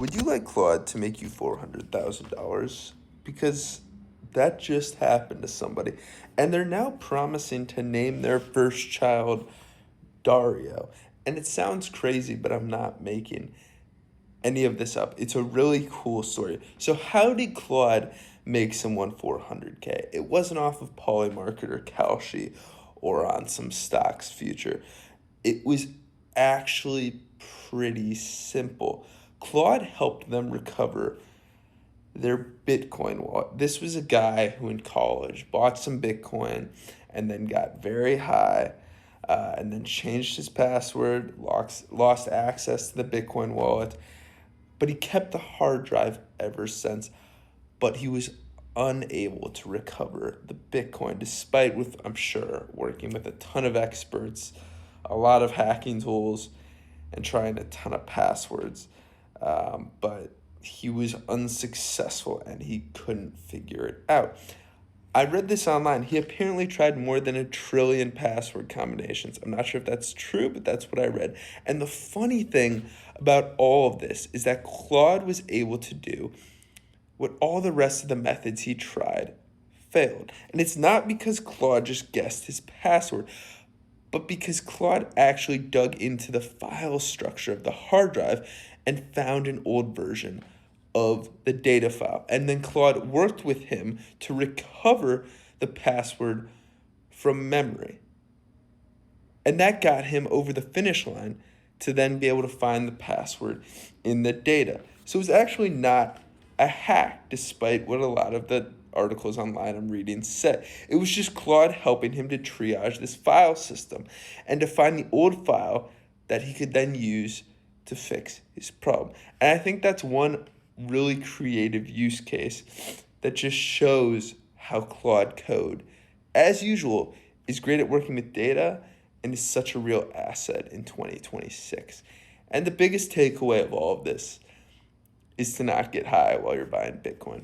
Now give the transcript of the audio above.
Would you like Claude to make you $400,000? Because that just happened to somebody. And they're now promising to name their first child Dario. And it sounds crazy, but I'm not making any of this up. It's a really cool story. So, how did Claude make someone 400K? It wasn't off of Polymarket or Kalshi or on some stocks future. It was actually pretty simple. Claude helped them recover their Bitcoin wallet. This was a guy who in college bought some Bitcoin and then got very high and then changed his password, lost access to the Bitcoin wallet, but he kept the hard drive ever since. But he was unable to recover the Bitcoin, despite with I'm sure working with a ton of experts, a lot of hacking tools, and trying a ton of passwords. But he was unsuccessful and he couldn't figure it out. I read this online. He apparently tried more than 1 trillion password combinations. I'm not sure if that's true, but that's what I read. And the funny thing about all of this is that Claude was able to do what all the rest of the methods he tried failed. And it's not because Claude just guessed his password, but because Claude actually dug into the file structure of the hard drive and found an old version of the data file. And then Claude worked with him to recover the password from memory. And that got him over the finish line to then be able to find the password in the data. So it was actually not a hack, despite what a lot of the articles online I'm reading say. It was just Claude helping him to triage this file system and to find the old file that he could then use to fix his problem. And I think that's one really creative use case that just shows how Claude Code, as usual, is great at working with data and is such a real asset in 2026. And the biggest takeaway of all of this is to not get high while you're buying Bitcoin.